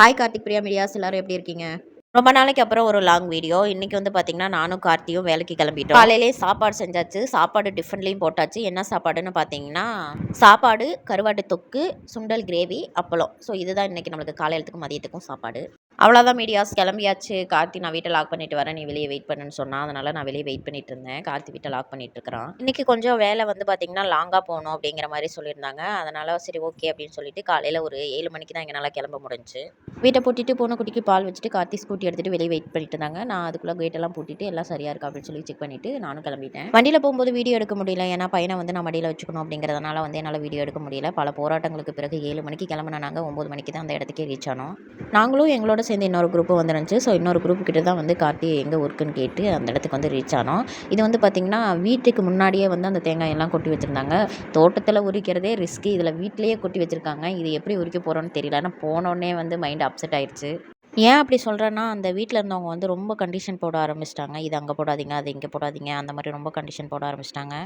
Hi Karthik Priya medias எல்லாரும் எப்படி இருக்கீங்க? ரொம்ப நாளைக்கு அப்புறம் ஒரு லாங் வீடியோ. இன்னைக்கு வந்து பார்த்தீங்கன்னா, நானும் கார்த்தியும் வேலைக்கு கிளம்பிட்டோம். காலையிலேயே சாப்பாடு செஞ்சாச்சு. சாப்பாடு டிஃபன்லேயும் போட்டாச்சு. என்ன சாப்பாடுன்னு பார்த்தீங்கன்னா, சாப்பாடு, கருவாட்டு தொக்கு, சுண்டல் கிரேவி, அப்பளம். ஸோ இதுதான் இன்னைக்கு நம்மளுக்கு காலையிலத்துக்கும் மதியத்துக்கும் சாப்பாடு. அவ்வளோதான் மீடியாஸ் கிளம்பியாச்சு. கார்த்தி நான் வீட்டை லாக் பண்ணிட்டு வரேன், நீ வெளியே வெயிட் பண்ணுன்னு சொன்னான். அதனால நான் வெளியே வெயிட் பண்ணிட்டு இருந்தேன். கார்த்தி வீட்டை லாக் பண்ணிட்டு இருக்கிறான். இன்னைக்கு கொஞ்சம் வேலை வந்து பார்த்தீங்கன்னா லாங்காக போகணும் அப்படிங்கிற மாதிரி சொல்லியிருந்தாங்க. அதனால சரி ஓகே அப்படின்னு சொல்லிட்டு காலையில் ஒரு 7 மணிக்கு தான் எங்களால் கிளம்ப முடிஞ்சுச்சு. வீட்டை பூட்டிட்டு பூனை குட்டிக்கு பால் வச்சுட்டு கார்த்தி ஸ்கூட்டி எடுத்துகிட்டு வெளியே வெயிட் பண்ணிட்டு இருந்தாங்க. நான் அதுக்குள்ளே கேட்டெல்லாம் பூட்டிட்டு எல்லாம் சரியாக இருக்கா அப்படின்னு சொல்லி செக் பண்ணிவிட்டு நானும் கிளம்பிட்டேன். வண்டியில் போகும்போது வீடியோ எடுக்க முடியல, ஏன்னா பையனை வந்து நான் மடியில் வச்சுக்கணும் அப்படிங்கிறதுனால வந்து என்னால் வீடியோ எடுக்க முடியல. பல போராட்டங்களுக்கு பிறகு 7 மணிக்கு கிளம்பினா நாங்கள் 9 மணிக்கு தான் அந்த இடத்துக்கே ரீச் ஆனோம். நாங்களும் எங்களோட சேர்ந்து இன்னொரு குரூப்பு வந்துருந்துச்சு. ஸோ இன்னொரு குரூப் கிட்ட தான் வந்து கார்த்தி எங்கே ஒர்க்குன்னு கேட்டு அந்த இடத்துக்கு வந்து ரீச் ஆனோம். இது வந்து பார்த்திங்கன்னா வீட்டுக்கு முன்னாடியே வந்து அந்த தேங்காய் எல்லாம் கொட்டி வச்சுருந்தாங்க. தோட்டத்தில் உரிக்கிறதே ரிஸ்க்கு, இதில் வீட்டிலேயே கொட்டி வச்சுருக்காங்க. இது எப்படி உரிக்க போகிறோன்னு தெரியல. ஆனால் போனோடனே வந்து மைண்ட் அப்செட் ஆயிடுச்சு. ஏன் அப்படி சொல்கிறேன்னா, அந்த வீட்டில் இருந்தவங்க வந்து ரொம்ப கண்டிஷன் போட ஆரம்பிச்சிட்டாங்க. இது அங்கே போடாதீங்க, அது இங்கே போடாதீங்க, அந்த மாதிரி ரொம்ப கண்டிஷன் போட ஆரம்பிச்சிட்டாங்க.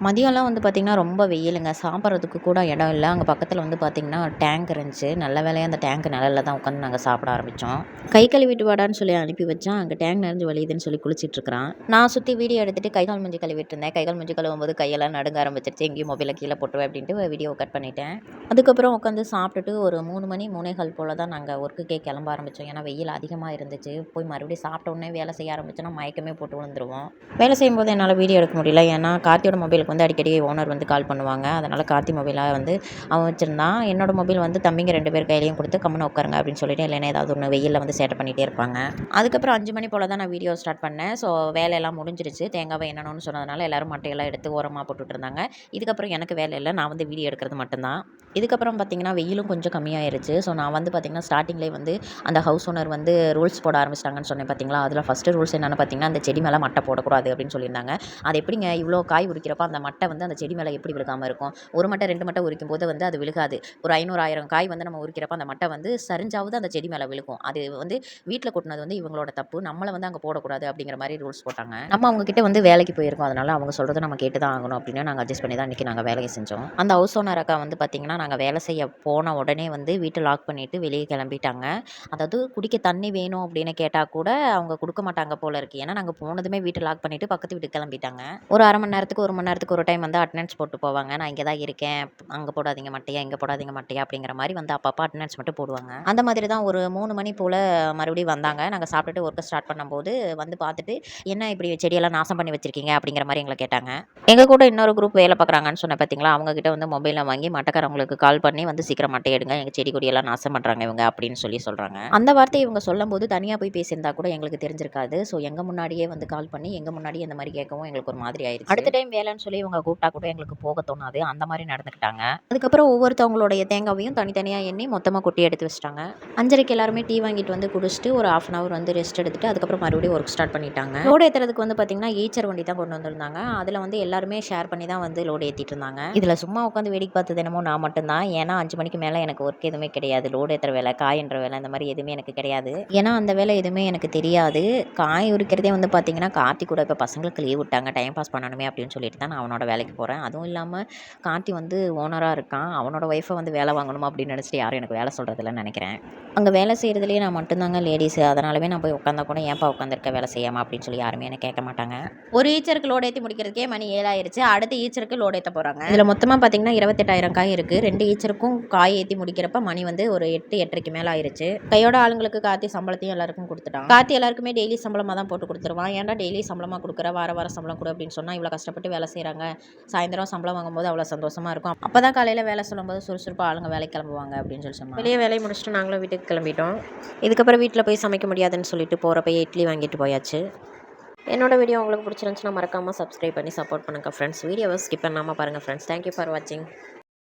மதியம்லாம் வந்து பார்த்திங்கன்னா ரொம்ப வெயிலுங்க. சாப்பிட்றதுக்கு கூட இடம் இல்ல. அங்கே பக்கத்தில் வந்து பார்த்திங்கன்னா டேங்க் இருந்துச்சு. நல்ல வேளையா அந்த டேங்க் நிழல்ல தான் உட்காந்து நாங்கள் சாப்பிட ஆரம்பித்தோம். கை கழுவிட்டு வாடான்னு சொல்லி அனுப்பி வச்சேன். அங்கே டேங்க் நிறைஞ்சு வலியுதுன்னு சொல்லி குளிச்சிட்டு இருக்கிறான். நான் சுற்றி வீடியோ எடுத்துகிட்டு கைகால் மூஞ்சி கழுவிட்டு இருந்தேன். கைகால் மூஞ்சி கழுவும்போது கையெல்லாம் நடுங்க ஆரம்பிச்சிருச்சு. எங்கேயும் மொபைலை கீழே போட்டுருவேன் அப்படின்ட்டு வீடியோ கட் பண்ணிட்டேன். அதுக்கப்புறம் உட்காந்து சாப்பிட்டுட்டு ஒரு 3 மணி 3:15 போல் தான் நாங்கள் ஒர்க்குக்கே கிளம்ப ஆரம்பித்தோம். ஏன்னா வெயில் அதிகமாக இருந்துச்சு. போய் மறுபடியும் சாப்பிட்ட உடனே வேலை செய்ய ஆரம்பிச்சோன்னா மயக்கமே போட்டு விழுந்துருவோம். வேலை செய்யும்போது என்னால் வீடியோ எடுக்க முடியல. ஏன்னா கார்த்தியோட மொபைலுக்கு வந்து அடிக்கடி ஓனர் வந்து கால் பண்ணுவாங்க. அதனால் கார்த்தி மொபைலாக வந்து அவன் வச்சுருந்தான். என்னோட மொபைல் வந்து தம்பிங்க 2 பேர் கையிலையும் கொடுத்து கம்முன்னு உட்காருங்க அப்படின்னு சொல்லிட்டு, இல்லைன்னா ஏதாவது ஒன்று வெயிலில் வந்து சேட்டை பண்ணிகிட்டே இருப்பாங்க. அதுக்கப்புறம் 5 மணி போல் தான் நான் வீடியோ ஸ்டார்ட் பண்ணேன். ஸோ வேலையெல்லாம் முடிஞ்சிருச்சு. தேங்காவை எண்ணணும்னு சொன்னதுனால எல்லோரும் மட்டையெல்லாம் எடுத்து ஓரமாக போட்டுட்டு இருந்தாங்க. இதுக்கப்புறம் எனக்கு வேலை இல்லை, நான் வந்து வீடியோ எடுக்கிறது மட்டும்தான். இதுக்கப்புறம் பார்த்திங்கன்னா வெயிலும் கொஞ்சம் கம்மியாயிருச்சு. ஸோ நான் வந்து பார்த்திங்கன்னா ஸ்டார்டிங்லேயே வந்து அந்த ஹவுஸ் ஓனர் வந்து ரூல்ஸ் போட ஆரம்பிச்சிட்டாங்கன்னு சொன்னேன் பார்த்திங்களா. அதில் ஃபஸ்ட்டு ரூல்ஸ் என்னென்னு பார்த்திங்கன்னா, அந்த செடி மேலே மட்டை போடக்கூடாது அப்படின்னு சொல்லியிருந்தாங்க. அது எப்படிங்க இவ்வளோ காய் உரிக்கிறப்ப அந்த மட்டை வந்து அந்த செடி மேலே எப்படி விழுகாமல் இருக்கும்? ஒரு மட்டை 2 மட்டை உரிக்கும் போது வந்து அது விழுகாது. ஒரு 500 1000 காய் வந்து நம்ம உரிக்கிறப்ப அந்த மட்டை வந்து சரிஞ்சாவது அந்த செடி மேலே விழுகும். அது வந்து வீட்டில் கொட்டினது வந்து இவங்களோட தப்பு, நம்மளை வந்து அங்கே போடக்கூடாது அப்படிங்கிற மாதிரி ரூல்ஸ் போட்டாங்க. நம்ம அவங்ககிட்ட வந்து வேலைக்கு போயிருக்கோம், அதனால அவங்க சொல்கிறத நம்ம கேட்டு தான் ஆகணும் அப்படின்னு நாங்கள் அட்ஜஸ்ட் பண்ணி தான் இன்றைக்கி நாங்கள் வேலையை செஞ்சோம். அந்த ஹவுஸ் ஓனர் அக்கா வந்து பார்த்திங்கன்னா, நாங்கள் வேலை செய்ய போன உடனே வந்து வீட்டை லாக் பண்ணிவிட்டு வெளியே கிளம்பிட்டாங்க. அதாவது குடிக்க தண்ணி வேணும் அப்படின்னு கேட்டால் கூட அவங்க கொடுக்க மாட்டாங்க போல இருக்குது. ஏன்னா நாங்கள் போனதுமே வீட்டை லாக் பண்ணிவிட்டு பக்கத்து வீட்டுக்கு கிளம்பிட்டாங்க. ஒரு அரை மணி நேரத்துக்கு 1 மணி நேரத்துக்கு ஒரு டைம் வந்து அட்டெண்டன்ஸ் போட்டு போவாங்க. நான் இங்கே தான் இருக்கேன், அங்கே போடாதீங்க மட்டையா, இங்கே போடாதீங்க மட்டையா அப்படிங்கிற மாதிரி வந்து அப்பப்போ அட்டெண்டன்ஸ் மட்டும் போடுவாங்க. அந்த மாதிரி தான் ஒரு 3 மணி போல் மறுபடியும் வந்தாங்க. நாங்கள் சாப்பிட்டுட்டு ஒர்க்கை ஸ்டார்ட் பண்ணும்போது வந்து பார்த்துட்டு, என்ன இப்படி செடியெல்லாம் நாசம் பண்ணி வச்சிருக்கீங்க அப்படிங்கிற மாதிரி எங்களை கேட்டாங்க. எங்கள் கூட இன்னொரு குரூப் வேலை பார்க்குறாங்கன்னு சொன்னேன் பார்த்தீங்களா, அவங்ககிட்ட வந்து மொபைலை வாங்கி மட்டக்காரவங்களுக்கு கால் பண்ணி வந்து சீக்கிரம் மட்டை எடுங்க, எங்கள் செடி கொடியெல்லாம் நாசம் பண்ணுறாங்க இவங்க அப்படின்னு சொல்கிறாங்க. அந்த வார்த்தை இவங்க சொல்லும்போது தனியாக போய் பேசியிருந்தா கூட எங்களுக்கு தெரிஞ்சிருக்காது. ஸோ எங்கள் முன்னாடியே வந்து கால் பண்ணி எங்கள் முன்னாடியே இந்த மாதிரி கேட்கவும் எங்களுக்கு ஒரு மாதிரி ஆயிடுச்சு. அடுத்த டைம் வேலைன்னு சொல்லி இவங்க கூப்பிட்டா கூட எங்களுக்கு போக தோணாது, அந்த மாதிரி நடந்துக்கிட்டாங்க. அதுக்கப்புறம் ஒவ்வொருத்தவங்களுடைய தேங்காவையும் தனித்தனியாக எண்ணி மொத்தமாக கொட்டி எடுத்து வச்சிட்டாங்க. 5:30க்கு எல்லாருமே டீ வாங்கிட்டு வந்து குடிச்சிட்டு ஒரு 1/2 அன் ஹவர் வந்து ரெஸ்ட் எடுத்துட்டு அதுக்கப்புறம் மறுபடியும் ஒர்க் ஸ்டார்ட் பண்ணிட்டாங்க. லோடு ஏற்றுறதுக்கு வந்து பார்த்தீங்கன்னா ஈச்சர் வண்டி தான் கொண்டு வந்திருந்தாங்க. அதில் வந்து எல்லாருமே ஷேர் பண்ணி தான் வந்து லோடு ஏற்றிட்டு இருந்தாங்க. இதில் சும்மா உட்காந்து வேடிக்கை பார்த்தது என்னமோ நான் மட்டும்தான். ஏன்னா 5 மணிக்கு மேலே எனக்கு ஒர்க் எதுவுமே கிடையாது. லோடு ஏற்றுற வேலை, காய் என்ற வேலை இந்த மாதிரி எதுவுமே எனக்கு கிடையாது. ஏன்னா அந்த வேலை எதுவுமே எனக்கு தெரியாது. காய் உரிக்கிறதே வந்து பார்த்தீங்கன்னா கார்த்தி கூட இப்போ பசங்களுக்கு லீவ் விட்டாங்க, டைம் பாஸ் பண்ணணுமே அப்படின்னு சொல்லிட்டு தான் நான் அவனோட வேலைக்கு போகிறேன். அதுவும் இல்லாமல் கார்த்தி வந்து ஓனராக இருக்கான். அவனோட ஒய்ஃபை வந்து வேலை வாங்கணுமா அப்படின்னு நினச்சிட்டு யாரும் எனக்கு வேலை சொல்கிறதில்லன்னு நினைக்கிறேன். அங்கே வேலை செய்கிறதுலேயே நான் மட்டும்தாங்க லேடிஸு. அதனாலவே நான் போய் உட்காந்தா கூட ஏன்ப்பா உட்காந்துருக்க வேலை செய்யாமல் அப்படின்னு சொல்லி யாருமே என்ன கேட்க மாட்டாங்க. ஒரு ஈச்சருக்கு லோடு ஏற்றி முடிக்கிறதுக்கே மணி 7 ஆயிருச்சு. அடுத்த ஈச்சருக்கு லோடு ஏற்ற போகிறாங்க. இதில் மொத்தமாக பார்த்தீங்கன்னா 28,000 காய் இருக்குது. 2 ஈச்சருக்கும் காய் ஏற்றி முடிக்கிறப்ப மணி வந்து ஒரு 8 8:30க்கு மேலே ஆயிருச்சு. கையோட ஆளுங்களுக்கு கார்த்தி சம்பளத்தையும் எல்லாருக்கும் கொடுத்துட்டான். கார்த்தி எல்லாருக்குமே டெய்லி சம்பளமாக தான் போட்டு கொடுத்துருவான். ஏன்டா டெய்லி சம்பளமாக கொடுக்குற, வார சம்பளம் கொடு அப்படின்னு சொன்னால் இவ்வளோ கஷ்டப்பட்டு வேலை செய்கிறாங்க, சாயந்தரம் சம்பளம் வாங்கும்போது அவ்வளோ சந்தோஷமாக இருக்கும். அப்போ தான் காலையில் வேலை சொல்லும்போது சுறுசுறுப்பாக ஆளுங்க வேலைக்கு கிளம்புவாங்க அப்படின்னு சொல்லி சொன்னாங்க. வெளியே வேலையை முடிச்சுட்டு நாங்களும் வீட்டுக்கு கிளம்பிட்டோம். இதுக்கப்புறம் வீட்டில் போய் சமைக்க முடியாதுன்னு சொல்லிட்டு போகிறப்ப இட்லி வாங்கிட்டு போயாச்சு. என்னோட வீடியோ உங்களுக்கு பிடிச்சிருந்துச்சுன்னா மறக்காமல் சப்ஸ்கிரைப் பண்ணி சப்போர்ட் பண்ணுங்கள் ஃப்ரெண்ட்ஸ். வீடியோவை ஸ்கிப் பண்ணாமல் பாருங்கள் ஃப்ரெண்ட்ஸ். தேங்க்யூ ஃபார் வாட்சிங்.